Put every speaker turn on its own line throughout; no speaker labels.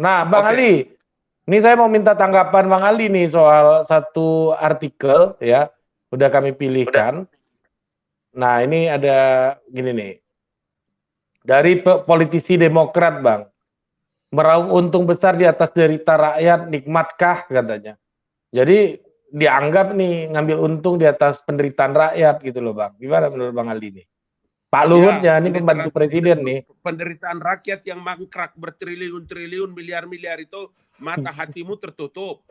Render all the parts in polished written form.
Nah, Bang
Oke.
Ali, ini saya mau minta tanggapan Bang Ali nih soal satu artikel ya, udah kami
Udah.
pilihkan. Nah, ini ada gini nih, dari politisi Demokrat, Bang, meraup untung besar di atas derita rakyat, nikmatkah katanya. Jadi dianggap nih ngambil untung di atas penderitaan rakyat gitu loh, Bang. Gimana menurut Bang Ali nih? Pak Luhut
Ya,
ya, ini pembantu presiden nih.
penderitaan rakyat yang mangkrak bertriliun-triliun, miliar-miliar itu, mata hatimu tertutup.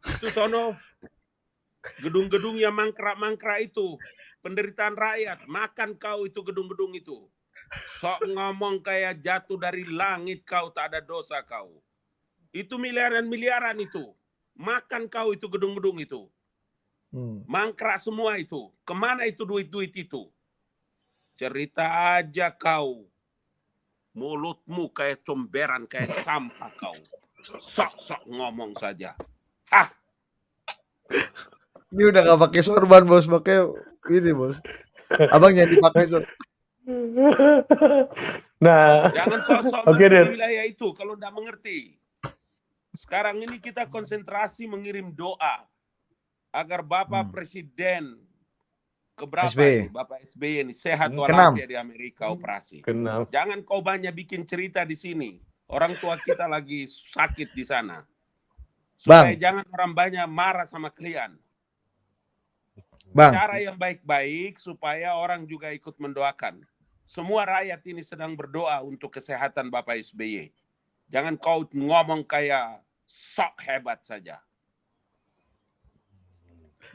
Itu sono gedung-gedung yang mangkrak-mangkrak itu, penderitaan rakyat, makan kau itu gedung-gedung itu. Sok ngomong kayak jatuh dari langit kau, tak ada dosa kau. Itu miliaran-miliaran itu. Makan kau itu gedung-gedung itu. Mangkrak semua itu. Kemana itu duit-duit itu? Cerita aja kau. Mulutmu kayak comberan, kayak sampah kau. Sok-sok ngomong saja. Hah?
Ini udah gak pakai sorban, Bos. Pakai ini, Bos. Abang jangan dipakai tuh.
Nah,
Jangan sok-sok
oke
masuk
deh.
di wilayah itu kalau tidak mengerti. Sekarang ini kita konsentrasi mengirim doa agar Bapak Presiden keberapa
SBY.
ini, Bapak SBY ini sehat
Keenam.
walafiat di Amerika operasi.
Kenapa?
Jangan kau banyak bikin cerita di sini. Orang tua kita lagi sakit di sana. Supaya
Bang.
jangan orang banyak marah sama kalian.
Bang.
Cara yang baik-baik supaya orang juga ikut mendoakan. Semua rakyat ini sedang berdoa untuk kesehatan Bapak SBY. Jangan kau ngomong kayak sok hebat saja.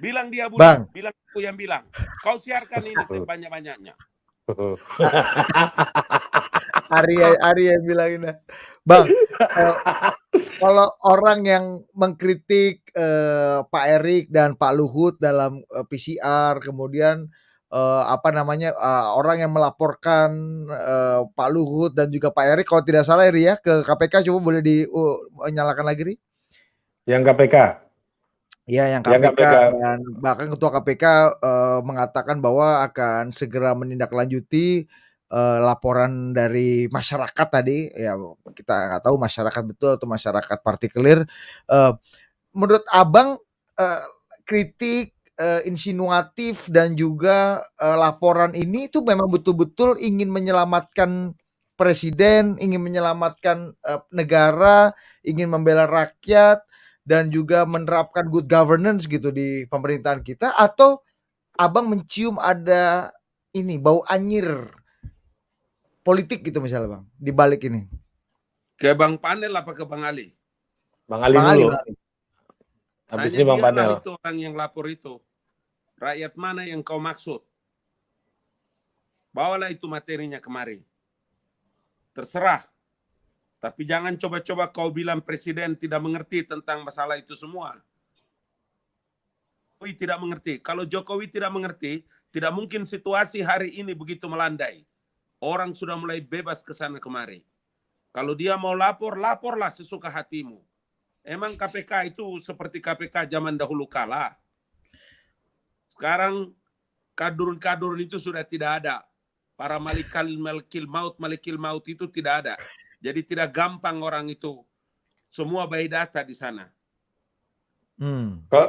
Bilang dia Budi,
Bang.
bilang aku yang bilang. Kau siarkan ini sebanyak-banyaknya.
Arya bilangin. Bang, kalau orang yang mengkritik Pak Erik dan Pak Luhut dalam PCR, kemudian orang yang melaporkan Pak Luhut dan juga Pak Erik, kalau tidak salah Ri ya, ke KPK, coba boleh dinyalakan lagi Ri?
Yang KPK.
Ya, yang
Yang
KPK,
KPK.
dan bahkan Ketua KPK mengatakan bahwa akan segera menindaklanjuti laporan dari masyarakat tadi. Ya, kita nggak tahu masyarakat betul atau masyarakat partikelir. Menurut Abang, kritik, insinuatif dan juga laporan ini itu memang betul-betul ingin menyelamatkan presiden, ingin menyelamatkan negara, ingin membela rakyat, dan juga menerapkan good governance gitu di pemerintahan kita, atau Abang mencium ada ini bau anyir politik gitu misalnya Bang di balik ini?
Ke Bang Panel apa ke Bang Ali?
Bang Ali
Bang Ali,
dulu.
Bang Ali.
Habis
Tanya
ini Bang
dia lah
Panel.
itu orang yang lapor itu. Rakyat mana yang kau maksud? Bawalah itu materinya kemari. Terserah. Tapi jangan coba-coba kau bilang presiden tidak mengerti tentang masalah itu semua. Jokowi tidak mengerti. Kalau Jokowi tidak mengerti, tidak mungkin situasi hari ini begitu melandai. Orang sudah mulai bebas ke sana kemari. Kalau dia mau lapor, laporlah sesuka hatimu. Emang KPK itu seperti KPK zaman dahulu kala. Sekarang kadrun-kadrun itu sudah tidak ada. Para malikil maut itu tidak ada. Jadi tidak gampang orang itu semua by data di sana.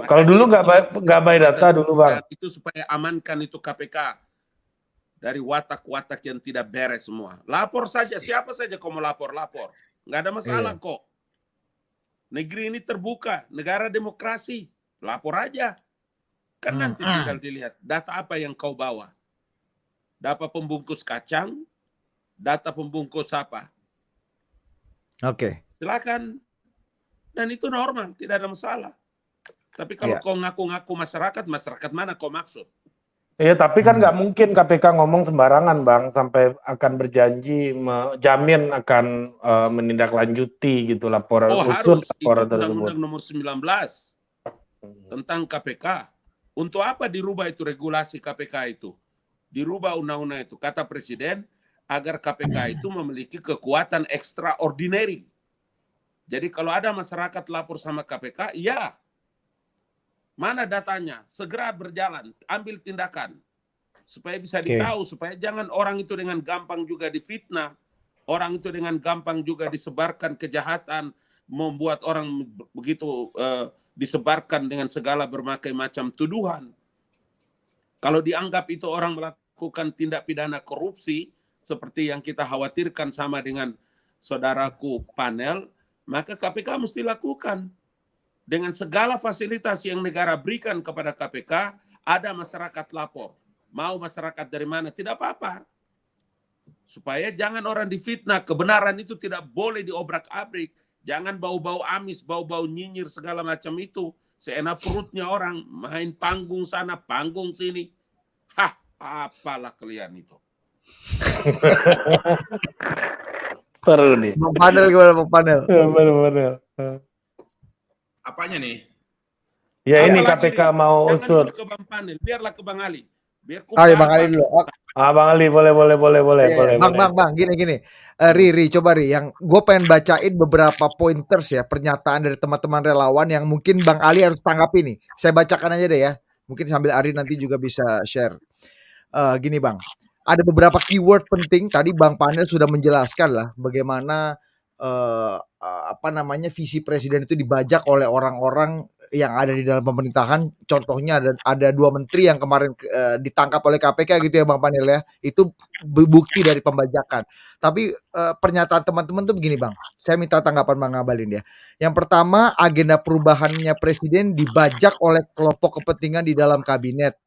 Kalau dulu nggak by data dulu Bang.
Itu supaya amankan itu KPK dari watak-watak yang tidak beres semua. Lapor saja, siapa saja kau mau lapor. Nggak ada masalah kok. Negeri ini terbuka, negara demokrasi. Lapor aja. Kan nanti tinggal dilihat data apa yang kau bawa. Data pembungkus kacang, data pembungkus apa.
Oke.
Silakan. Dan itu normal, tidak ada masalah. Tapi kalau kau ngaku-ngaku masyarakat mana kau maksud?
Iya, tapi kan nggak mungkin KPK ngomong sembarangan, Bang, sampai akan berjanji menjamin akan menindaklanjuti gitu laporan
harus
laporan
itu
tersebut.
Undang-Undang Nomor 19 tentang KPK. Untuk apa dirubah itu regulasi KPK itu? Dirubah undang-undang itu, kata Presiden, agar KPK itu memiliki kekuatan extraordinary. Jadi kalau ada masyarakat lapor sama KPK, ya, mana datanya? Segera berjalan, ambil tindakan. Supaya bisa ditahu, supaya jangan orang itu dengan gampang juga difitnah. Orang itu dengan gampang juga disebarkan kejahatan, membuat orang begitu disebarkan dengan segala berbagai macam tuduhan. Kalau dianggap itu orang melakukan tindak pidana korupsi, seperti yang kita khawatirkan sama dengan saudaraku panel, maka KPK mesti lakukan. Dengan segala fasilitas yang negara berikan kepada KPK, ada masyarakat lapor. Mau masyarakat dari mana, tidak apa-apa. Supaya jangan orang difitnah, kebenaran itu tidak boleh diobrak-abrik. Jangan bau-bau amis, bau-bau nyinyir, segala macam itu. Seenak perutnya orang, main panggung sana, panggung sini. Hah, apalah kalian itu.
Seru nih.
Bang Panel gimana Bang Panel?
Bener-bener.
Apanya nih?
Ya ini
Apalagi,
KPK mau
jangan
usut.
dulu ke Bang Panel, biarlah ke Bang Ali. Biar
Ya Bang Ali dulu.
Bang Ali boleh.
Iya. Bang, gini. Ri, coba Ri, yang gue pengen bacain beberapa pointers ya, pernyataan dari teman-teman relawan yang mungkin Bang Ali harus tanggapi nih. Saya bacakan aja deh ya. Mungkin sambil Ari nanti juga bisa share. Gini Bang, ada beberapa keyword penting. Tadi Bang Panel sudah menjelaskan lah bagaimana visi presiden itu dibajak oleh orang-orang yang ada di dalam pemerintahan. Contohnya ada 2 menteri yang kemarin ditangkap oleh KPK gitu ya Bang Panel ya. Itu bukti dari pembajakan. Tapi pernyataan teman-teman tuh begini Bang. Saya minta tanggapan Bang Ngabalin ya. Yang pertama, agenda perubahannya presiden dibajak oleh kelompok kepentingan di dalam kabinet.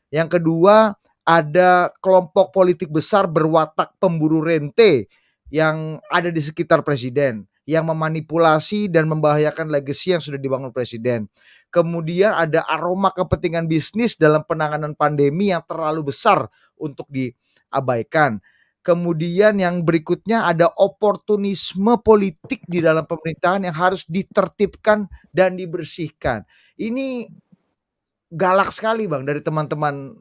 Yang kedua, ada kelompok politik besar berwatak pemburu rente yang ada di sekitar presiden, yang memanipulasi dan membahayakan legasi yang sudah dibangun presiden. Kemudian ada aroma kepentingan bisnis dalam penanganan pandemi yang terlalu besar untuk diabaikan. Kemudian yang berikutnya ada oportunisme politik di dalam pemerintahan yang harus ditertibkan dan dibersihkan. Ini galak sekali Bang dari teman-teman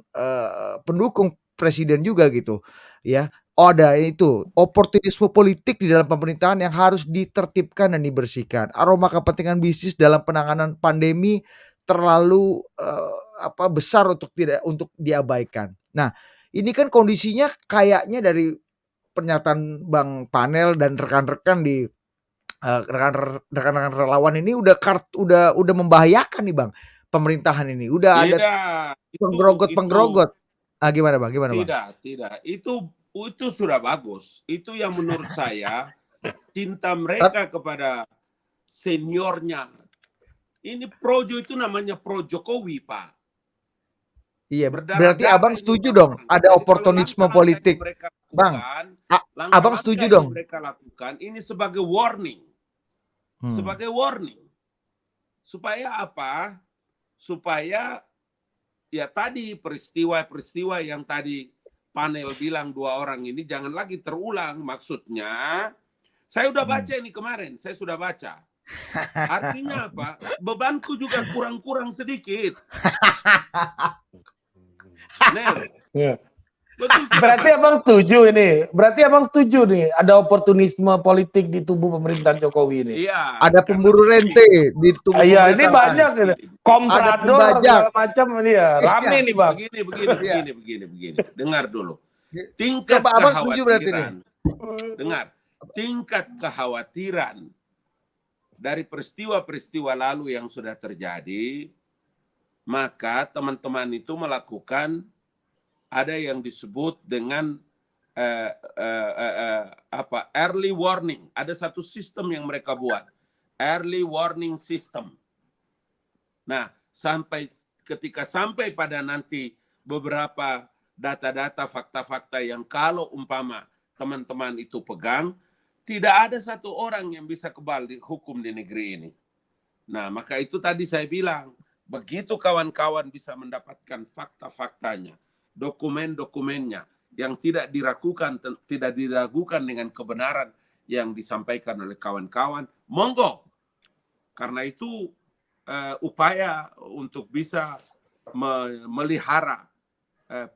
pendukung presiden juga gitu ya. Ada itu oportunisme politik di dalam pemerintahan yang harus ditertibkan dan dibersihkan. Aroma kepentingan bisnis dalam penanganan pandemi terlalu besar untuk diabaikan. Nah, ini kan kondisinya kayaknya dari pernyataan Bang Panel dan rekan-rekan di rekan-rekan relawan ini udah membahayakan nih Bang. Pemerintahan ini udah ada penggerogot. Gimana Bang?
Tidak. Itu sudah bagus. Itu yang menurut saya cinta mereka kepada seniornya. Ini projo itu namanya pro Jokowi, Pak.
Iya, berarti Abang setuju dong ada oportunisme politik. Bang, Abang setuju dong.
Mereka lakukan ini sebagai warning. Sebagai warning. Supaya apa? Supaya ya tadi peristiwa-peristiwa yang tadi panel bilang 2 orang ini jangan lagi terulang. Maksudnya, saya udah baca ini kemarin, saya sudah baca. Artinya apa? Bebanku juga kurang-kurang sedikit. Nel.
Ya. Berarti Abang setuju nih ada oportunisme politik di tubuh pemerintahan Jokowi ini.
Iya.
Ada pemburu rente di tubuh
pemerintahan. Iya, ini banyak gitu. Komprador segala macam ini ya. Rame nih Bang.
Begini. Dengar dulu. Tingkat
Abang setuju berarti nih.
Dengar. Tingkat kekhawatiran dari peristiwa-peristiwa lalu yang sudah terjadi, maka teman-teman itu melakukan ada yang disebut dengan early warning. Ada satu sistem yang mereka buat, early warning system. Nah, ketika sampai pada nanti beberapa data-data, fakta-fakta yang kalau umpama teman-teman itu pegang, tidak ada satu orang yang bisa kebal dihukum di negeri ini. Nah, maka itu tadi saya bilang, begitu kawan-kawan bisa mendapatkan fakta-faktanya, dokumen-dokumennya yang tidak diragukan dengan kebenaran yang disampaikan oleh kawan-kawan, monggo. Karena itu upaya untuk bisa melihara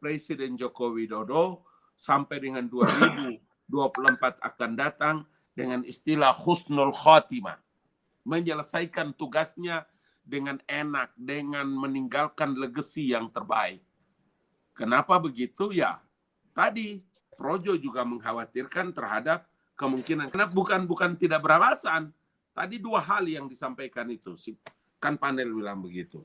Presiden Joko Widodo sampai dengan 2024 akan datang dengan istilah husnul khotimah, menyelesaikan tugasnya dengan enak, dengan meninggalkan legacy yang terbaik. Kenapa begitu? Ya, tadi Projo juga mengkhawatirkan terhadap kemungkinan. Karena bukan tidak beralasan. Tadi dua hal yang disampaikan itu. Kan panel bilang begitu.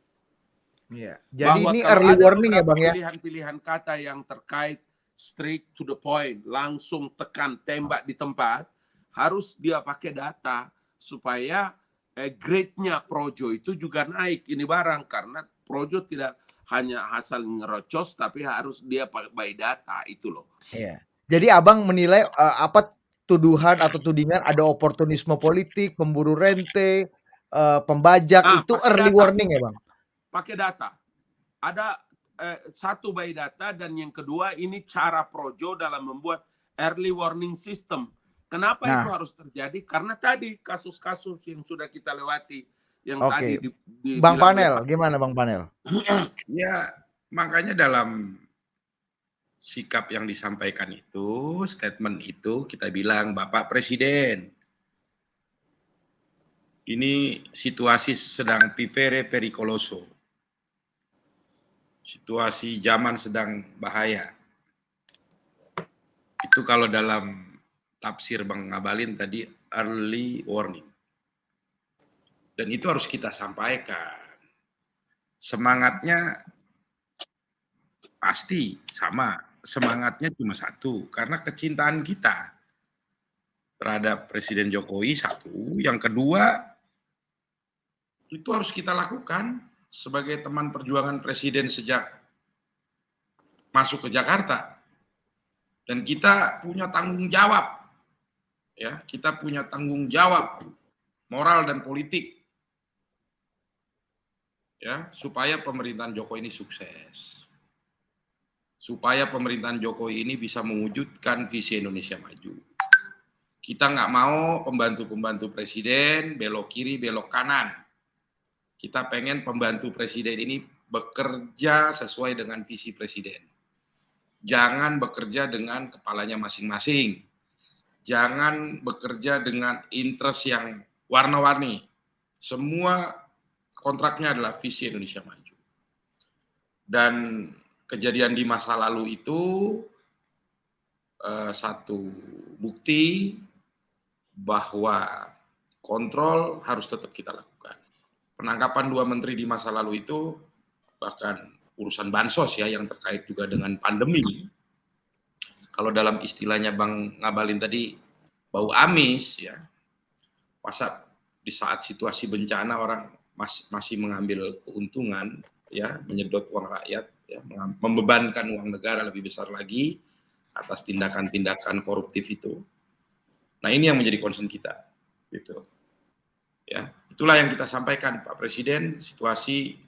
Iya. Jadi
Bahwa
ini
kalau
early
ada
warning ya
beberapa
Bang ya?
pilihan-pilihan kata yang terkait straight to the point, langsung tekan, tembak di tempat, harus dia pakai data supaya grade-nya Projo itu juga naik ini barang, karena Projo tidak hanya asal ngerocos tapi harus dia by data itu loh.
Iya. Jadi Abang menilai apa tuduhan atau tudingan ada oportunisme politik, pemburu rente, pembajak itu
Pakai
early
data.
warning ya Bang?
Pakai data. Ada satu by data, dan yang kedua ini cara Projo dalam membuat early warning system. Kenapa itu harus terjadi? Karena tadi kasus-kasus yang sudah kita lewati, yang tadi
Bang Panel, gimana Bang Panel?
Ya, makanya dalam sikap yang disampaikan itu, statement itu, kita bilang, Bapak Presiden, ini situasi sedang very pericoloso. Situasi zaman sedang bahaya. Itu kalau dalam tafsir Bang Ngabalin tadi, early warning. Dan itu harus kita sampaikan. Semangatnya pasti sama. Semangatnya cuma satu, karena kecintaan kita terhadap Presiden Jokowi satu. Yang kedua, itu harus kita lakukan sebagai teman perjuangan Presiden sejak masuk ke Jakarta. Dan kita punya tanggung jawab. Ya, kita punya tanggung jawab moral dan politik. Ya, supaya pemerintahan Jokowi ini sukses. Supaya pemerintahan Jokowi ini bisa mewujudkan visi Indonesia maju. Kita nggak mau pembantu-pembantu presiden belok kiri, belok kanan. Kita pengen pembantu presiden ini bekerja sesuai dengan visi presiden. Jangan bekerja dengan kepalanya masing-masing. Jangan bekerja dengan interest yang warna-warni. Semua kontraknya adalah visi Indonesia maju. Dan kejadian di masa lalu itu satu bukti bahwa kontrol harus tetap kita lakukan. Penangkapan 2 menteri di masa lalu itu, bahkan urusan bansos ya yang terkait juga dengan pandemi. Kalau dalam istilahnya Bang Ngabalin tadi, bau amis ya. Masa di saat situasi bencana orang masih mengambil keuntungan ya, menyedot uang rakyat ya, membebankan uang negara lebih besar lagi atas tindakan-tindakan koruptif itu. Nah, ini yang menjadi concern kita, gitu. Ya, itulah yang kita sampaikan, Pak Presiden. Situasi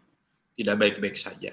tidak baik-baik saja.